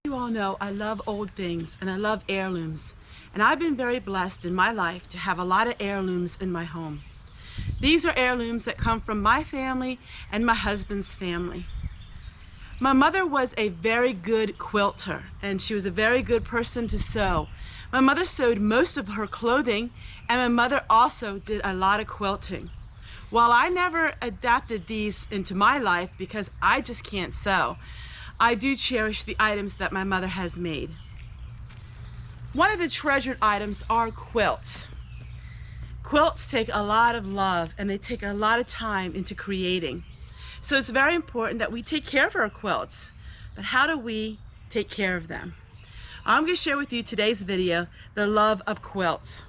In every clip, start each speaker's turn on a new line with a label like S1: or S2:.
S1: You all know I love old things and I love heirlooms, and I've been very blessed in my life to have a lot of heirlooms in my home. These are heirlooms that come from my family and my husband's family. My mother was a very good quilter, and she was a very good person to sew. My mother sewed most of her clothing, and my mother also did a lot of quilting. While I never adapted these into my life because I just can't sew, I do cherish the items that my mother has made. One of the treasured items are quilts. Quilts take a lot of love and they take a lot of time into creating. So it's very important that we take care of our quilts. But how do we take care of them? I'm going to share with you today's video, the love of quilts.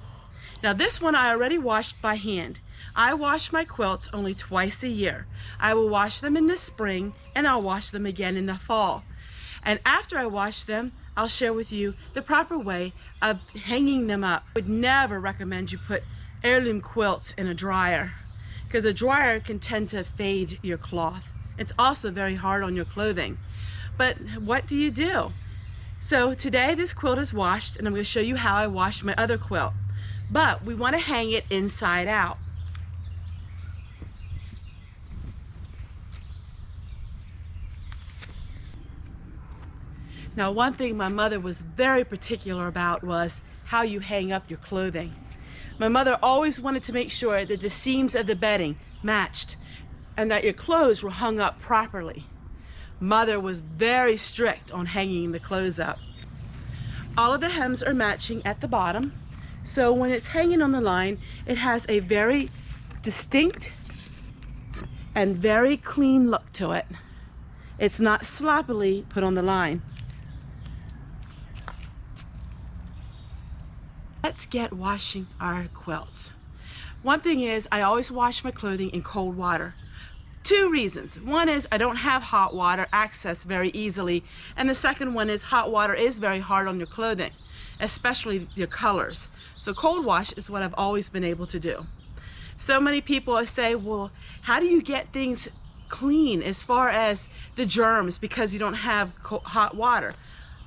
S1: Now this one I already washed by hand. I wash my quilts only twice a year. I will wash them in the spring and I'll wash them again in the fall. And after I wash them, I'll share with you the proper way of hanging them up. I would never recommend you put heirloom quilts in a dryer, because a dryer can tend to fade your cloth. It's also very hard on your clothing. But what do you do? So today this quilt is washed and I'm going to show you how I wash my other quilt. But we want to hang it inside out. Now one thing my mother was very particular about was how you hang up your clothing. My mother always wanted to make sure that the seams of the bedding matched and that your clothes were hung up properly. Mother was very strict on hanging the clothes up. All of the hems are matching at the bottom, so when it's hanging on the line, it has a very distinct and very clean look to it. It's not sloppily put on the line. Let's get washing our quilts. One thing is, I always wash my clothing in cold water. Two reasons. One is I don't have hot water access very easily, and the second one is hot water is very hard on your clothing, especially your colors. So cold wash is what I've always been able to do. So many people say, well, how do you get things clean as far as the germs because you don't have hot water?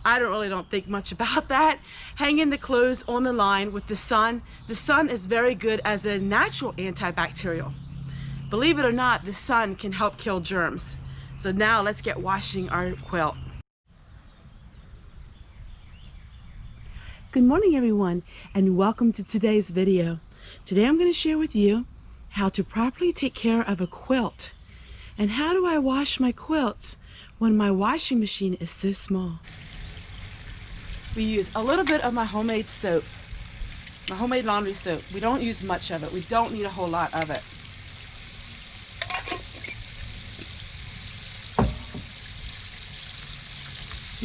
S1: I don't think much about that. Hanging the clothes on the line with the sun. The sun is very good as a natural antibacterial. Believe it or not, the sun can help kill germs. So now let's get washing our quilt. Good morning everyone, and welcome to today's video. Today I'm going to share with you how to properly take care of a quilt. And how do I wash my quilts when my washing machine is so small? We use a little bit of my homemade soap, my homemade laundry soap. We don't use much of it. We don't need a whole lot of it.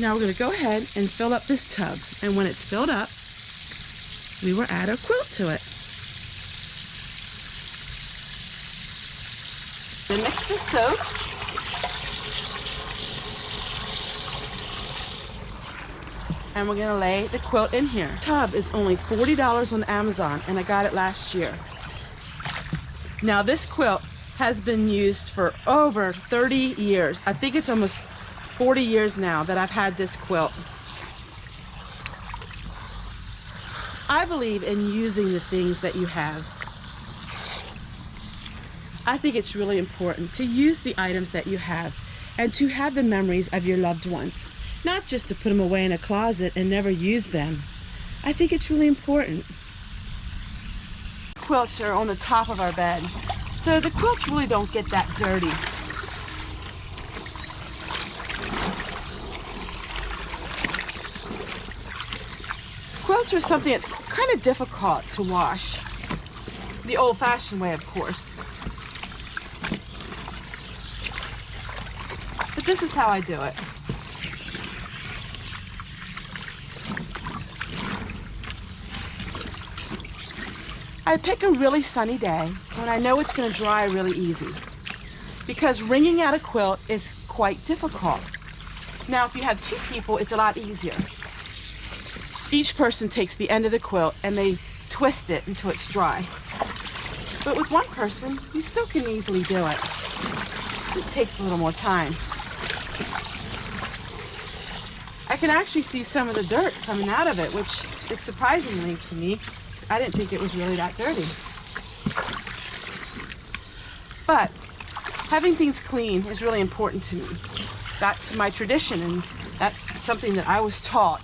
S1: Now we're going to go ahead and fill up this tub, and when it's filled up, we will add our quilt to it. Then mix the soap. And we're going to lay the quilt in here. The tub is only $40 on Amazon, and I got it last year. Now this quilt has been used for over 30 years. I think it's almost 40 years now that I've had this quilt. I believe in using the things that you have. I think it's really important to use the items that you have and to have the memories of your loved ones. Not just to put them away in a closet and never use them. I think it's really important. Quilts are on the top of our bed, so the quilts really don't get that dirty. Quilts are something that's kind of difficult to wash. The old-fashioned way, of course. But this is how I do it. I pick a really sunny day when I know it's going to dry really easy, because wringing out a quilt is quite difficult. Now if you have two people, it's a lot easier. Each person takes the end of the quilt and they twist it until it's dry. But with one person, you still can easily do it. It just takes a little more time. I I can actually see some of the dirt coming out of it, which is surprisingly to me. I didn't think it was really that dirty. But having things clean is really important to me. That's my tradition, and that's something that I was taught.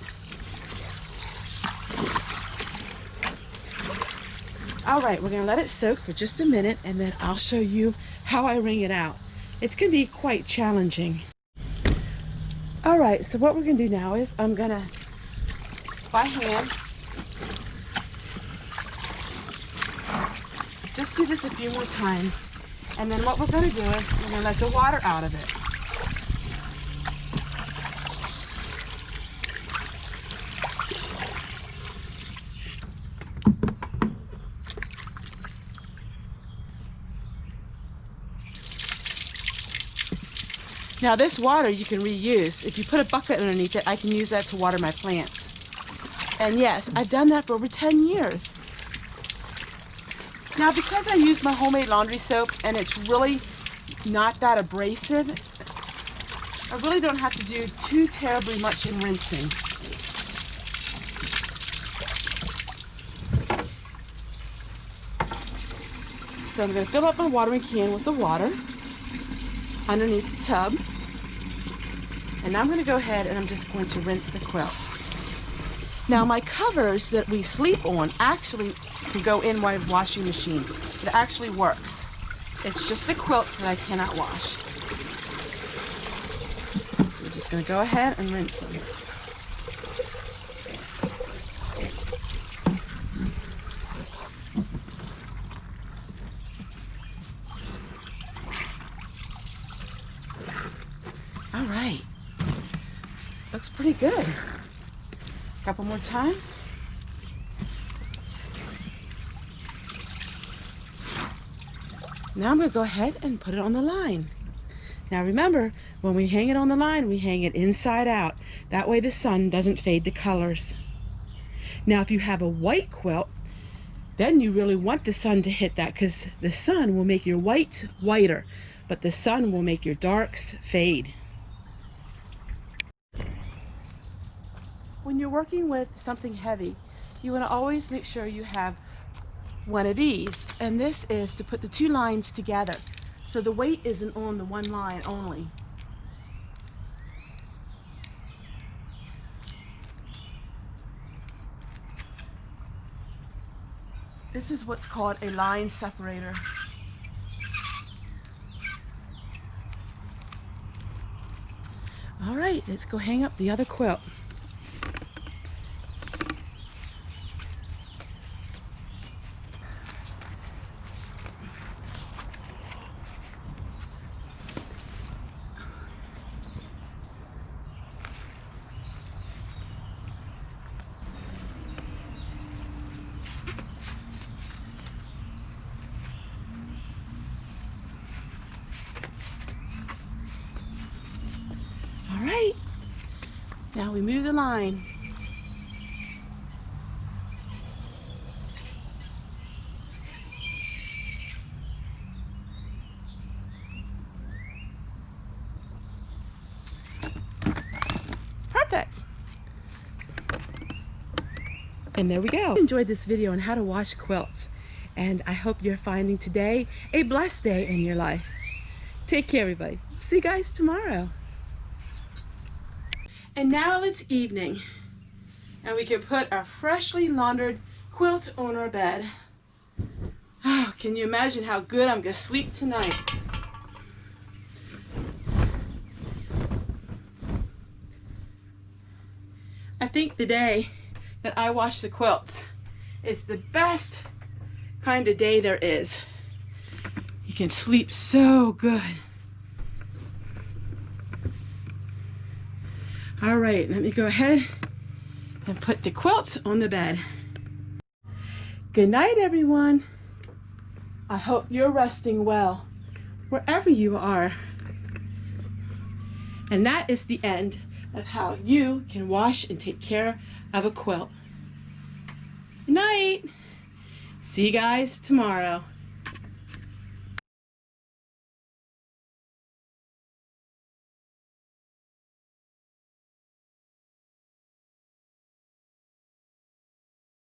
S1: All right, we're gonna let it soak for just a minute, and then I'll show you how I wring it out. It's gonna be quite challenging. All right, so what we're gonna do now is I'm gonna, by hand, just do this a few more times. And then what we're gonna do is we're gonna let the water out of it. Now this water you can reuse. If you put a bucket underneath it, I can use that to water my plants. And yes, I've done that for over 10 years. Now because I use my homemade laundry soap and it's really not that abrasive, I really don't have to do too terribly much in rinsing. So I'm going to fill up my watering can with the water underneath the tub. And I'm going to go ahead and I'm just going to rinse the quilt. Now my covers that we sleep on actually can go in my washing machine. It actually works. It's just the quilts that I cannot wash. So we're just going to go ahead and rinse them. All right. Looks pretty good. A couple more times. Now I'm going to go ahead and put it on the line. Now remember, when we hang it on the line, we hang it inside out. That way the sun doesn't fade the colors. Now if you have a white quilt, then you really want the sun to hit that, because the sun will make your whites whiter, but the sun will make your darks fade. When you're working with something heavy, you want to always make sure you have one of these, and this is to put the two lines together so the weight isn't on the one line only. This is what's called a line separator. All right, let's go hang up the other quilt. All right, now we move the line. Perfect. And there we go. I enjoyed this video on how to wash quilts, and I hope you're finding today a blessed day in your life. Take care, everybody. See you guys tomorrow. And now it's evening, and we can put our freshly laundered quilt on our bed. Oh, can you imagine how good I'm gonna sleep tonight? I think the day that I wash the quilts is the best kind of day there is. You can sleep so good. All right, let me go ahead and put the quilts on the bed. Good night, everyone. I hope you're resting well, wherever you are. And that is the end of how you can wash and take care of a quilt. Good night. See you guys tomorrow.